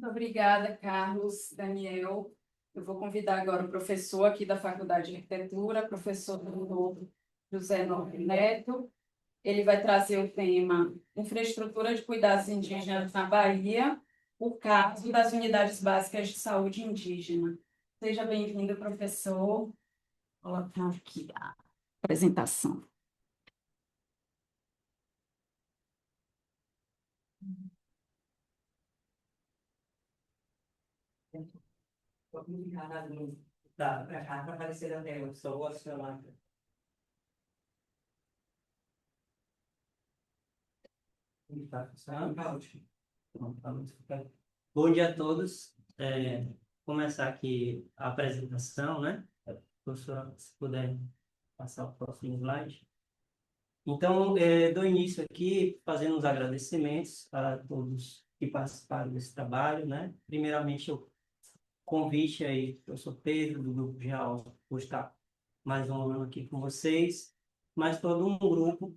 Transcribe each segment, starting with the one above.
Obrigada, Carlos, Daniel. Eu vou convidar agora o professor aqui da Faculdade de Arquitetura, professor Dr. José Norte Neto. Ele vai trazer o tema Infraestrutura de Cuidados Indígenas na Bahia, o caso das unidades básicas de saúde indígena. Seja bem-vindo, professor. Vou colocar aqui a apresentação. Tá, para cá, para aparecer na tela, só vou acionar. Tá funcionando? Tá ótimo. Bom dia a todos. Começar aqui a apresentação, né? Professora, se puder passar o próximo slide. Então, dou início aqui fazendo os agradecimentos a todos que participaram desse trabalho, né? Primeiramente, o convite aí, professor Pedro, do Grupo Geral, por estar mais um ano aqui com vocês, mas todo um grupo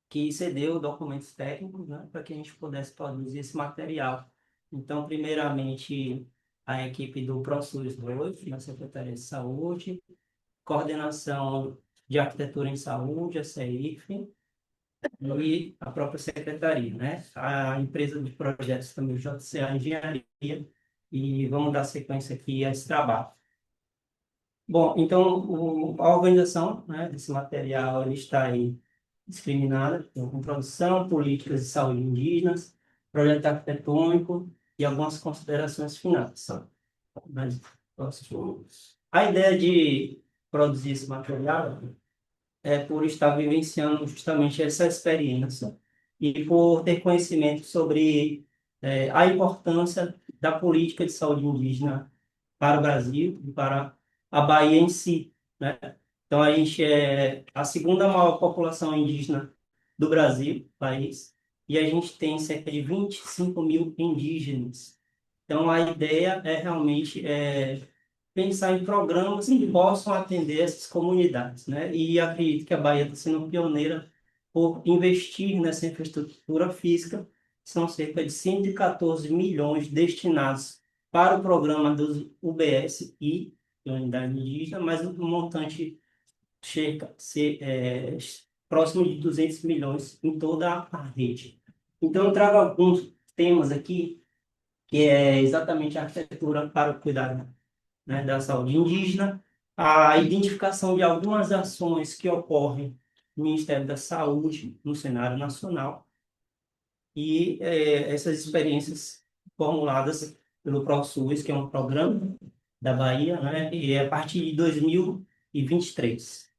que cedeu documentos técnicos, né, para que a gente pudesse produzir esse material. Então, primeiramente, a equipe do ProSUS 2, na Secretaria de Saúde, Coordenação de Arquitetura em Saúde, a CEIF, e a própria secretaria, né? A empresa de projetos também, o JCA Engenharia, e vamos dar sequência aqui a esse trabalho. Bom, então, a organização, né, desse material ele está aí discriminada, com produção, políticas de saúde indígenas, projeto arquitetônico e algumas considerações finais. Mas, a ideia de produzir esse material é por estar vivenciando justamente essa experiência e por ter conhecimento sobre a importância da política de saúde indígena para o Brasil e para a Bahia em si, né? Então, a gente é a segunda maior população indígena do Brasil, país, e a gente tem cerca de 25 mil indígenas. Então, a ideia é realmente pensar em programas que possam atender essas comunidades, né? E acredito que a Bahia está sendo pioneira por investir nessa infraestrutura física. São cerca de 114 milhões destinados para o programa dos UBS e unidade indígena, mas o montante chega a ser próximo de 200 milhões em toda a rede. Então, eu trago alguns temas aqui, que é exatamente a arquitetura para o cuidado, né, da saúde indígena, a identificação de algumas ações que ocorrem no Ministério da Saúde, no cenário nacional, e essas experiências formuladas pelo ProSUS, que é um programa da Bahia, né, e é a partir de 2023.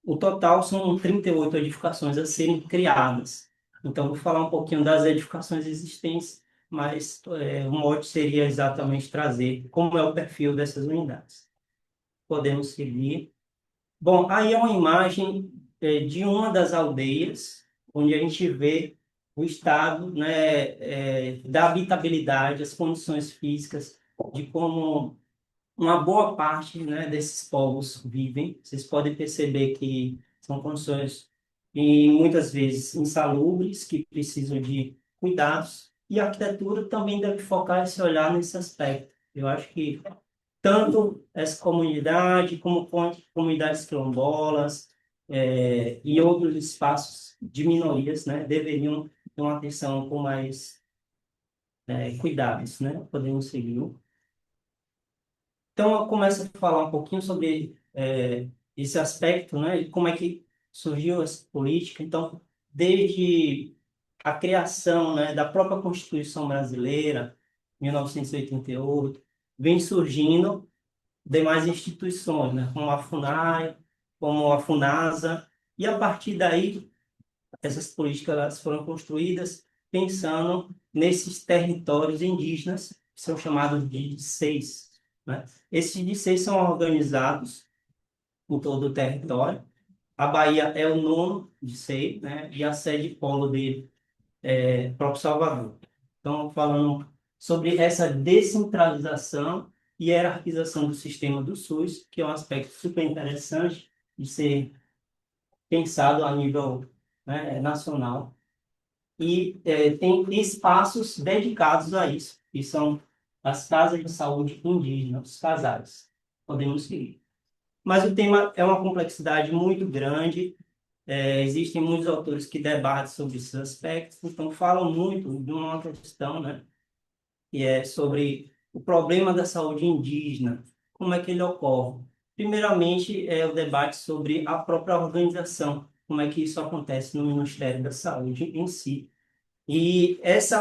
O total são 38 edificações a serem criadas. Então, vou falar um pouquinho das edificações existentes, mas o mote seria exatamente trazer como é o perfil dessas unidades. Podemos seguir. Bom, aí é uma imagem de uma das aldeias, onde a gente vê o estado, né, da habitabilidade, as condições físicas, de como uma boa parte, né, desses povos vivem. Vocês podem perceber que são condições, e muitas vezes, insalubres, que precisam de cuidados, e a arquitetura também deve focar esse olhar nesse aspecto. Eu acho que tanto essa comunidade, como comunidades quilombolas, e outros espaços de minorias, né, deveriam ter uma atenção com mais cuidados, né? Podemos seguir. Então, eu começo a falar um pouquinho sobre esse aspecto, né, e como é que surgiu essa política. Então, desde a criação, né, da própria Constituição Brasileira, 1988, vem surgindo demais instituições, né, como a FUNAI, como a FUNASA, e a partir daí, essas políticas elas foram construídas pensando nesses territórios indígenas, que são chamados de seis, né? Esses de seis são organizados em todo o território. A Bahia é o nono de seis, né? E a sede polo dele é próprio Salvador. Então, falando sobre essa descentralização e hierarquização do sistema do SUS, que é um aspecto super interessante de ser pensado a nível, né, nacional. e tem espaços dedicados a isso, que são as casas de saúde indígenas, os casais. Podemos seguir. Mas o tema é uma complexidade muito grande, existem muitos autores que debatem sobre esses aspectos, então falam muito de uma questão, né, que é sobre o problema da saúde indígena, como é que ele ocorre. Primeiramente, é o debate sobre a própria organização, como é que isso acontece no Ministério da Saúde em si. E esse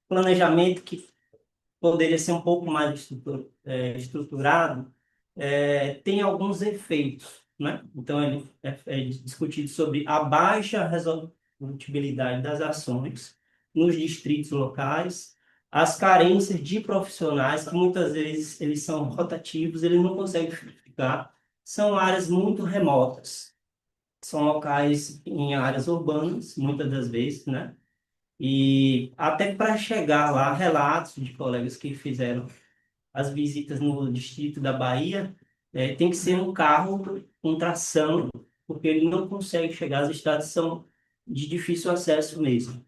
planejamento que poderia ser um pouco mais estruturado, tem alguns efeitos, né? Então, ele é discutido sobre a baixa resolutibilidade das ações nos distritos locais, as carências de profissionais, que muitas vezes eles são rotativos, eles não conseguem ficar, são áreas muito remotas, são locais em áreas urbanas, muitas das vezes, né? E até para chegar lá, relatos de colegas que fizeram as visitas no distrito da Bahia, tem que ser um carro com tração, porque ele não consegue chegar, as estradas são de difícil acesso mesmo.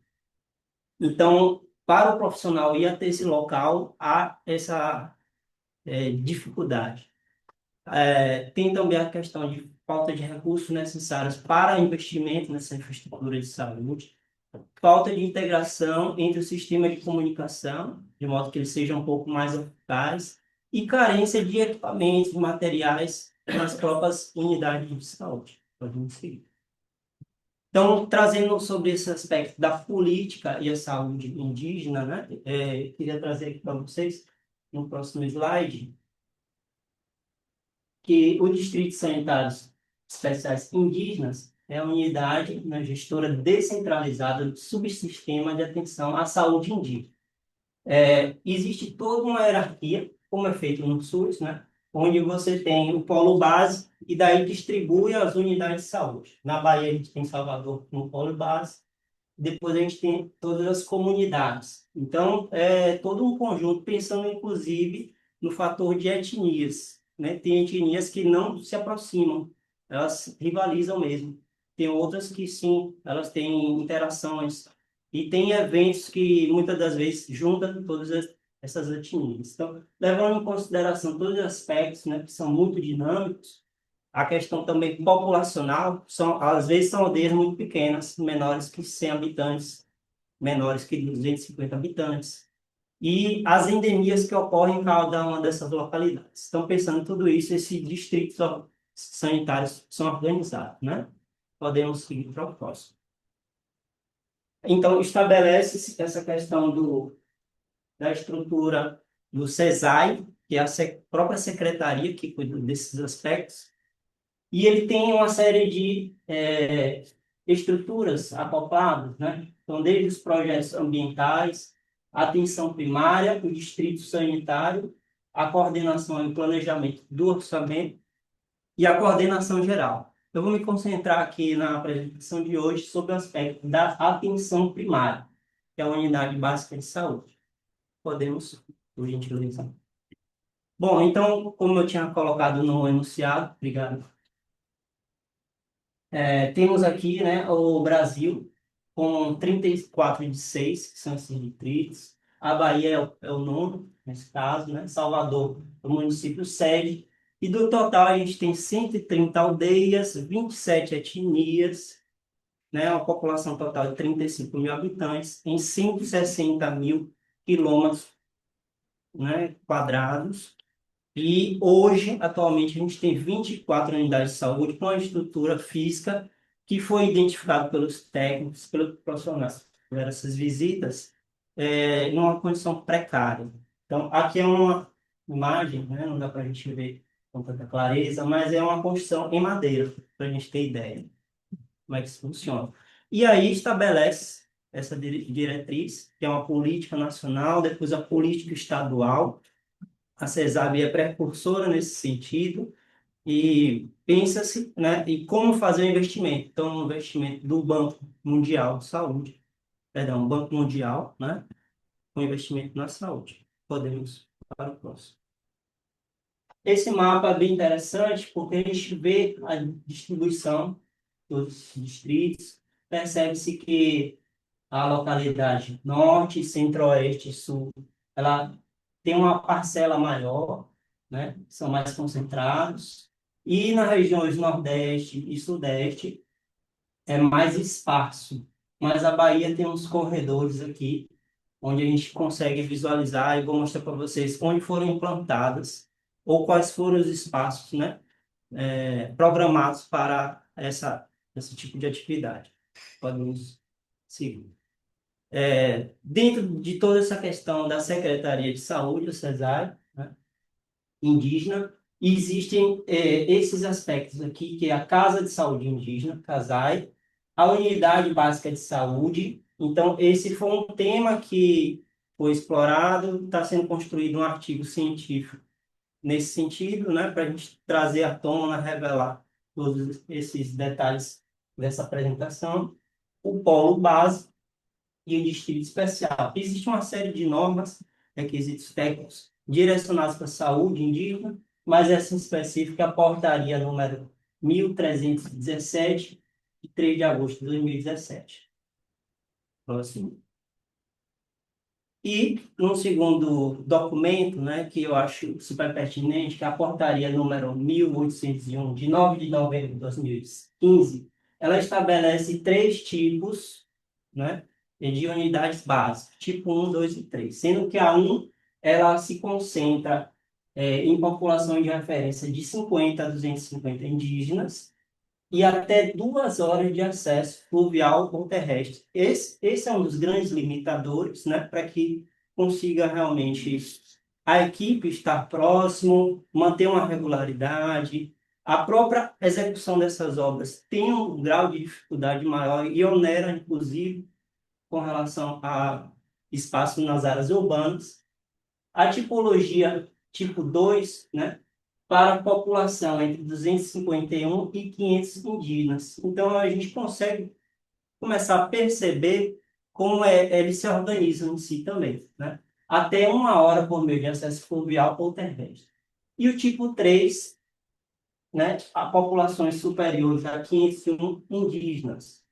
Então, para o profissional ir até esse local, há essa dificuldade. Tem também a questão de falta de recursos necessários para investimento nessa infraestrutura de saúde, falta de integração entre o sistema de comunicação, de modo que ele seja um pouco mais eficaz, e carência de equipamentos, de materiais nas próprias unidades de saúde. Podemos seguir. Então, trazendo sobre esse aspecto da política e a saúde indígena, né, queria trazer aqui para vocês, no próximo slide, que o Distrito Sanitários Especiais Indígenas é a unidade, né, gestora descentralizada do subsistema de atenção à saúde indígena. Existe toda uma hierarquia, como é feito no SUS, né, onde você tem o polo base e daí distribui as unidades de saúde. Na Bahia, a gente tem Salvador no polo base, depois a gente tem todas as comunidades. Então, é todo um conjunto, pensando inclusive no fator de etnias, né? Tem etnias que não se aproximam, elas rivalizam mesmo. Tem outras que sim, elas têm interações e tem eventos que muitas das vezes juntam essas etnias. Então, levando em consideração todos os aspectos, né, que são muito dinâmicos, a questão também populacional, às vezes são aldeias muito pequenas, menores que 100 habitantes, menores que 250 habitantes. E as endemias que ocorrem em cada uma dessas localidades. Então, pensando em tudo isso, esses distritos sanitários são organizados, né? Podemos seguir para o próximo. Então, estabelece-se essa questão da estrutura do CESAI, que é a própria secretaria que cuida desses aspectos, e ele tem uma série de estruturas acopladas, né? Então, desde os projetos ambientais, a atenção primária, o distrito sanitário, a coordenação e planejamento do orçamento e a coordenação geral. Eu vou me concentrar aqui na apresentação de hoje sobre o aspecto da atenção primária, que é a unidade básica de saúde. Podemos, por gentileza. Bom, então, como eu tinha colocado no enunciado, obrigado. Temos aqui, né, o Brasil com 34 de 6, que são esses distritos. A Bahia é o nono, nesse caso, né? Salvador é o município sede. E do total a gente tem 130 aldeias, 27 etnias, né? Uma população total de 35 mil habitantes, em 160 mil quilômetros, né, quadrados. E hoje, atualmente, a gente tem 24 unidades de saúde com a estrutura física que foi identificada pelos técnicos, pelos profissionais que fizeram essas visitas, numa condição precária. Então, aqui é uma imagem, né? Não dá para a gente ver com tanta clareza, mas é uma construção em madeira, para a gente ter ideia como é que isso funciona. E aí estabelece essa diretriz, que é uma política nacional, depois a política estadual. A CESAB é precursora nesse sentido e pensa-se, né, em como fazer o investimento. Então, o investimento do Banco Mundial de Saúde, perdão, Banco Mundial, né, com investimento na saúde. Podemos para o próximo. Esse mapa é bem interessante porque a gente vê a distribuição dos distritos, percebe-se que a localidade norte, centro-oeste e sul, ela tem uma parcela maior, né? São mais concentrados. E nas regiões nordeste e sudeste é mais esparso. Mas a Bahia tem uns corredores aqui, onde a gente consegue visualizar e vou mostrar para vocês onde foram implantadas ou quais foram os espaços, né, programados para esse tipo de atividade. Podemos seguir. Dentro de toda essa questão da Secretaria de Saúde, o CESAI, né, indígena, existem esses aspectos aqui, que é a Casa de Saúde Indígena, CASAI, a Unidade Básica de Saúde. Então, esse foi um tema que foi explorado, está sendo construído um artigo científico nesse sentido, né, para a gente trazer à tona, revelar todos esses detalhes dessa apresentação. O polo básico e o distrito especial. Existe uma série de normas, requisitos técnicos direcionados para a saúde indígena, mas essa em específica é a portaria número 1317, de 3 de agosto de 2017. Próximo. E, no segundo documento, né, que eu acho super pertinente, que é a portaria número 1801, de 9 de novembro de 2015, ela estabelece três tipos, né, de unidades básicas, tipo 1, 2 e 3, sendo que a 1 ela se concentra em população de referência de 50 a 250 indígenas, e até 2 horas de acesso fluvial ou terrestre. Esse é um dos grandes limitadores, né, para que consiga realmente a equipe estar próximo, manter uma regularidade. A própria execução dessas obras tem um grau de dificuldade maior e onera, inclusive, com relação a espaço nas áreas urbanas. A tipologia tipo 2, né, para a população entre 251 e 500 indígenas. Então, a gente consegue começar a perceber como eles se organizam em si também, né? Até 1 hora por meio de acesso fluvial ou terrestre. E o tipo 3, né, a populações superiores a 501 indígenas,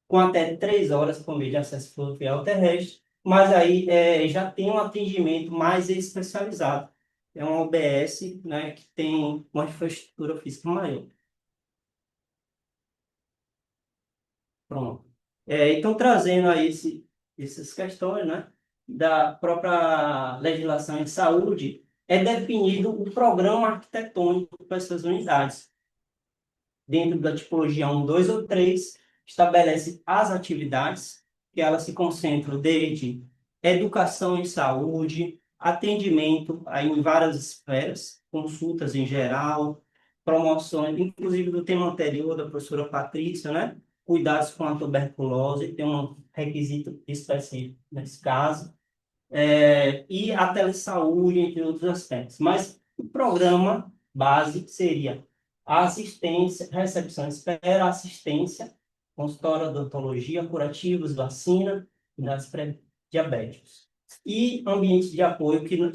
com até 3 horas por meio de acesso fluvial terrestre, mas aí já tem um atendimento mais especializado. É um OBS, né, que tem uma infraestrutura física maior. Pronto. Então, trazendo aí essas questões, né, da própria legislação em saúde, é definido o programa arquitetônico para essas unidades. Dentro da tipologia 1, 2 ou 3, estabelece as atividades, que elas se concentram desde educação em saúde, atendimento aí em várias esferas, consultas em geral, promoções, inclusive do tema anterior da professora Patrícia, né? Cuidados com a tuberculose, tem um requisito específico nesse caso, e a telesaúde, entre outros aspectos. Mas o programa base seria a assistência, recepção de espera, assistência, consultório, odontologia, curativos, vacina, cuidados pré-diabéticos. E ambientes de apoio que não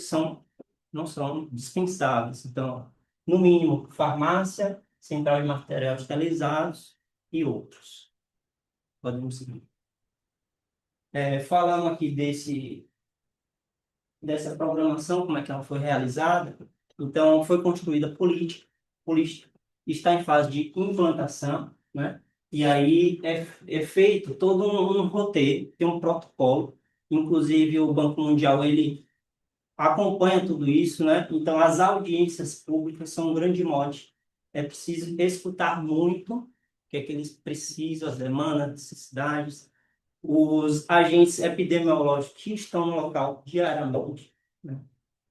são dispensáveis. Então, no mínimo, farmácia, central de materiais esterilizados e outros. Podemos seguir. Falando aqui dessa programação, como é que ela foi realizada. Então, foi construída política está em fase de implantação, né? E aí é feito todo um roteiro, tem um protocolo, inclusive o Banco Mundial, ele acompanha tudo isso, né? Então, as audiências públicas são um grande mote. É preciso escutar muito o que é que eles precisam, as demandas, necessidades, os agentes epidemiológicos que estão no local diariamente, né?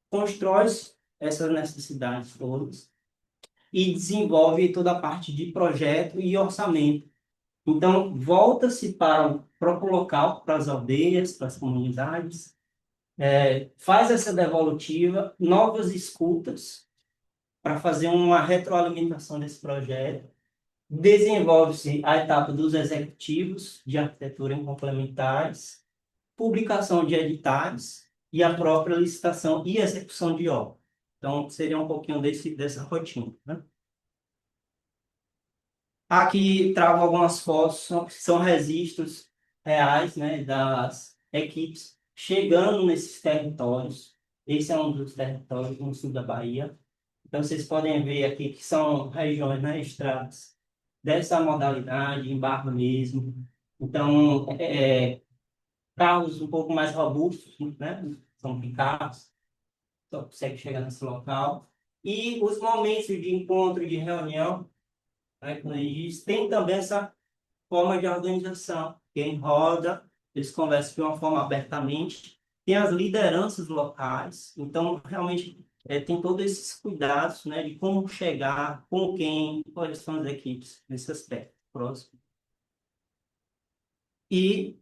Constrói essas necessidades todas e desenvolve toda a parte de projeto e orçamento. Então, volta-se para o próprio local, para as aldeias, para as comunidades, faz essa devolutiva, novas escutas para fazer uma retroalimentação desse projeto. Desenvolve-se a etapa dos executivos de arquitetura em complementares, publicação de editais e a própria licitação e execução de obra. Então, seria um pouquinho dessa rotina, né? Aqui trago algumas fotos, são registros reais, né, das equipes chegando nesses territórios. Esse é um dos territórios no sul da Bahia. Então, vocês podem ver aqui que são regiões, né, estradas dessa modalidade, em barro mesmo. Então, carros um pouco mais robustos, né, são picapes, só consegue chegar nesse local. E os momentos de encontro, de reunião, né, como eu disse, tem também essa forma de organização. Quem roda, eles conversam de uma forma abertamente. Tem as lideranças locais, então realmente tem todos esses cuidados, né, de como chegar, com quem, quais são as equipes nesse aspecto. Próximo. E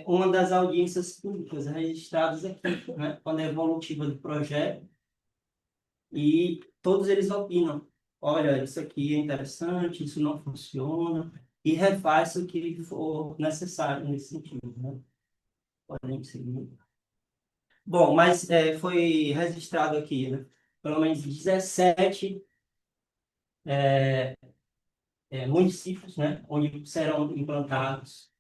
uma das audiências públicas registradas aqui, né, quando é evolutiva do projeto, e todos eles opinam. Olha, isso aqui é interessante, isso não funciona, e refaz o que for necessário nesse sentido, né? Podem seguir. Bom, mas foi registrado aqui, né? Pelo menos 17 municípios, né? Onde serão implantados,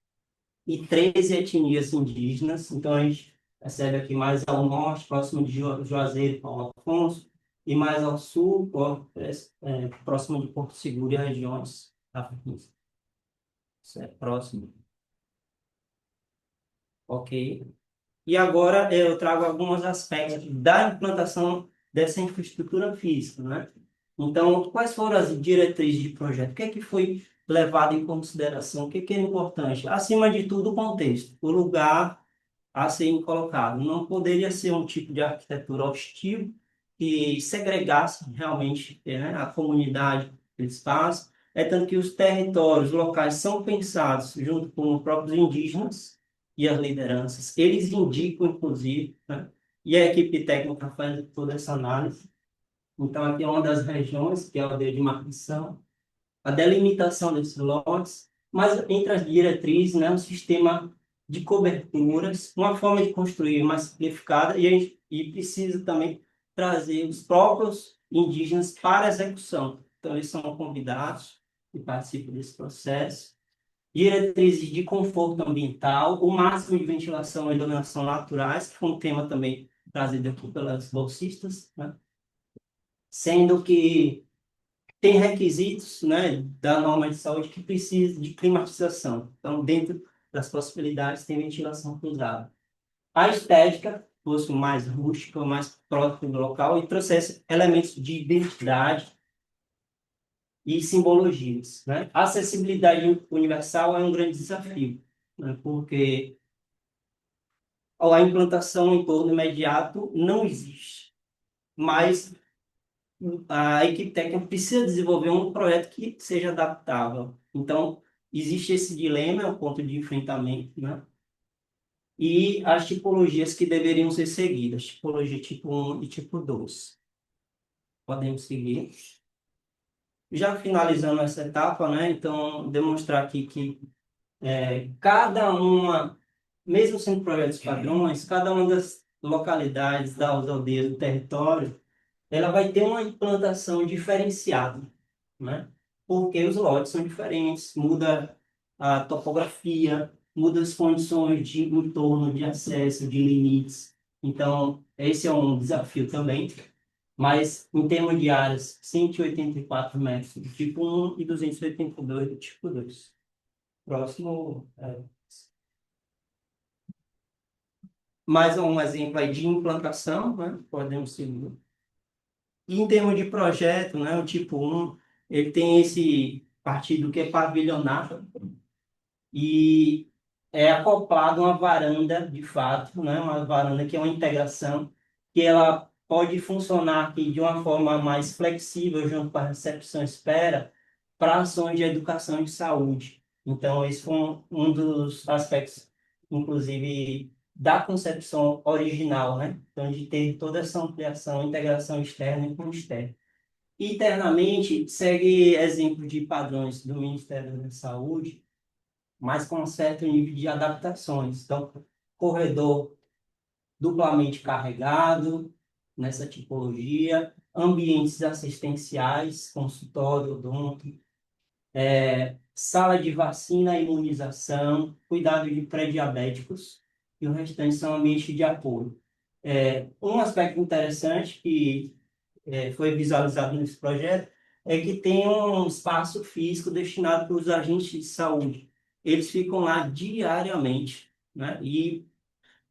e 13 etnias indígenas. Então, a gente recebe aqui mais ao norte, próximo de Juazeiro, Paulo Afonso, e mais ao sul, próximo de Porto Seguro e regiões africanas. Isso é próximo. Ok. E agora eu trago alguns aspectos da implantação dessa infraestrutura física, né? Então, quais foram as diretrizes de projeto? O que é que foi levado em consideração? O que é que é importante? Acima de tudo, o contexto, o lugar a ser colocado. Não poderia ser um tipo de arquitetura hostil que segregasse realmente, né, a comunidade, o espaço. É tanto que os territórios locais são pensados junto com os próprios indígenas e as lideranças. Eles indicam, inclusive, né, e a equipe técnica faz toda essa análise. Então, aqui é uma das regiões, que é a aldeia de Marcação, a delimitação desses lotes, mas entre as diretrizes, né, um sistema de coberturas, uma forma de construir mais simplificada, e precisa também trazer os próprios indígenas para a execução. Então, eles são convidados e participam desse processo. Diretrizes de conforto ambiental, o máximo de ventilação e iluminação naturais, que foi um tema também trazido aqui pelas bolsistas, né? Sendo que tem requisitos, né, da norma de saúde que precisa de climatização. Então, dentro das possibilidades, tem ventilação cruzada. A estética fosse mais rústica, mais próxima do local e trouxesse elementos de identidade e simbologias, né? A acessibilidade universal é um grande desafio, né, porque a implantação em torno imediato não existe, mas a equipe técnica precisa desenvolver um projeto que seja adaptável. Então, existe esse dilema, é um ponto de enfrentamento, né? E as tipologias que deveriam ser seguidas, tipologia tipo um e tipo 2. Podemos seguir. Já finalizando essa etapa, né? Então, demonstrar aqui que cada uma, mesmo sendo projetos padrões, cada uma das localidades, das aldeias do território, ela vai ter uma implantação diferenciada, né? Porque os lotes são diferentes, muda a topografia, muda as condições de entorno, de acesso, de limites. Então, esse é um desafio também. Mas, em termos de áreas, 184 metros do tipo um e 282 do tipo 2. Próximo. Mais um exemplo aí de implantação, né? Podemos seguir. E em termos de projeto, né, o tipo um ele tem esse partido que é pavilionar e é acoplado a uma varanda, de fato, né, uma varanda que é uma integração, que ela pode funcionar aqui de uma forma mais flexível junto com a recepção e espera para ações de educação e de saúde. Então, esse foi um dos aspectos, inclusive, da concepção original, né? Então, de ter toda essa ampliação, integração externa e com externa. Internamente, segue exemplo de padrões do Ministério da Saúde, mas com um certo nível de adaptações. Então, corredor duplamente carregado, nessa tipologia, ambientes assistenciais, consultório, odonto, sala de vacina e imunização, cuidado de pré-diabéticos, e o restante são ambientes de apoio. Um aspecto interessante que foi visualizado nesse projeto é que tem um espaço físico destinado para os agentes de saúde. Eles ficam lá diariamente, né? E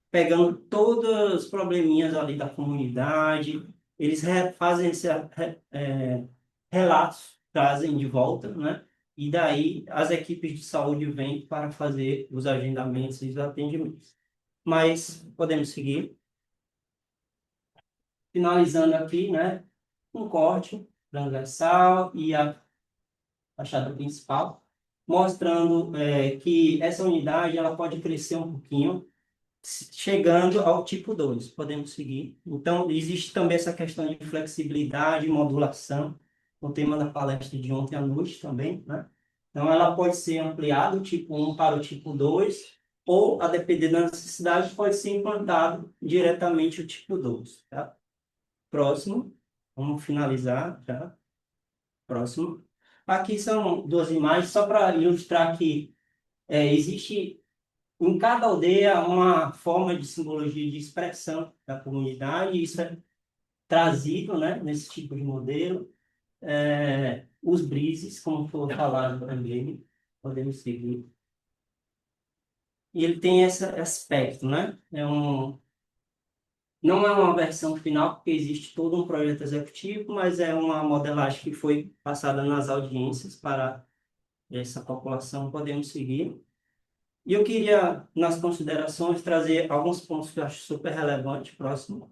pegando todos os probleminhas ali da comunidade, eles fazem esse relatos, trazem de volta, né? E daí as equipes de saúde vêm para fazer os agendamentos e os atendimentos. Mas podemos seguir. Finalizando aqui, né? Um corte transversal e a fachada principal, mostrando que essa unidade ela pode crescer um pouquinho, chegando ao tipo 2. Podemos seguir. Então, existe também essa questão de flexibilidade e modulação, o tema da palestra de ontem à noite também, né? Então, ela pode ser ampliada, o tipo 1 para o tipo 2, ou, a depender da necessidade, pode ser implantado diretamente o tipo 2, tá? Próximo. Vamos finalizar, tá? Próximo. Aqui são duas imagens, só para ilustrar que existe em cada aldeia uma forma de simbologia de expressão da comunidade, isso é trazido, né, nesse tipo de modelo. Os brises, como foi falado também, podemos seguir. E ele tem esse aspecto, né? Não é uma versão final, porque existe todo um projeto executivo, mas é uma modelagem que foi passada nas audiências para essa população. Podemos seguir. E eu queria, nas considerações, trazer alguns pontos que eu acho super relevantes, próximo,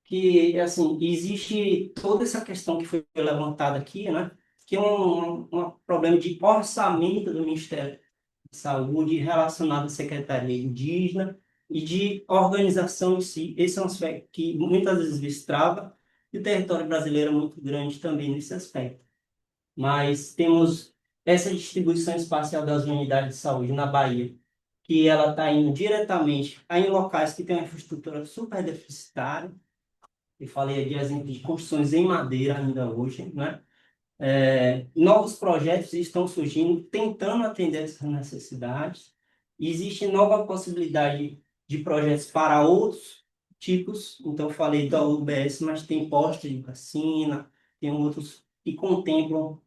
que, assim, existe toda essa questão que foi levantada aqui, né, que é um problema de orçamento do Ministério da Saúde relacionado à Secretaria Indígena e de organização em si. Esse é um aspecto que muitas vezes destrava, e o território brasileiro é muito grande também nesse aspecto. Mas temos essa distribuição espacial das unidades de saúde na Bahia, que ela está indo diretamente em locais que têm uma infraestrutura super deficitária. Eu falei de exemplo de construções em madeira ainda hoje, né? Novos projetos estão surgindo, tentando atender essas necessidades. Existe nova possibilidade de projetos para outros tipos. Então, eu falei da UBS, mas tem postos de vacina, tem outros que contemplam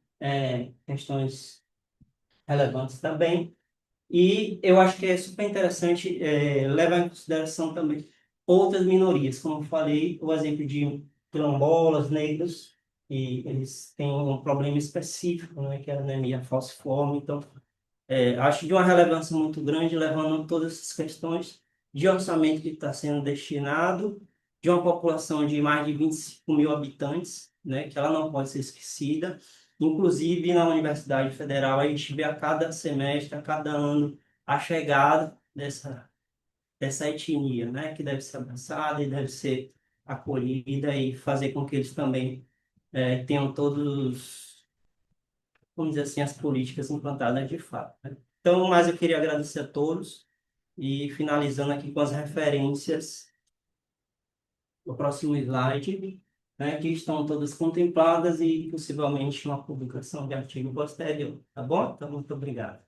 questões relevantes também. E eu acho que é super interessante levar em consideração também outras minorias, como eu falei, o exemplo de quilombolas, negros, e eles têm um problema específico, né, que é a anemia falciforme. Então, acho de uma relevância muito grande, levando todas essas questões de orçamento que está sendo destinado, de uma população de mais de 25 mil habitantes, né, que ela não pode ser esquecida. Inclusive, na Universidade Federal, a gente vê a cada semestre, a cada ano, a chegada dessa etnia, né, que deve ser abraçada e deve ser acolhida e fazer com que eles também tenham todos, vamos dizer assim, as políticas implantadas de fato, né? Então, mas eu queria agradecer a todos e finalizando aqui com as referências do próximo slide, né, que estão todas contempladas e possivelmente uma publicação de artigo posterior, tá bom? Então, muito obrigado.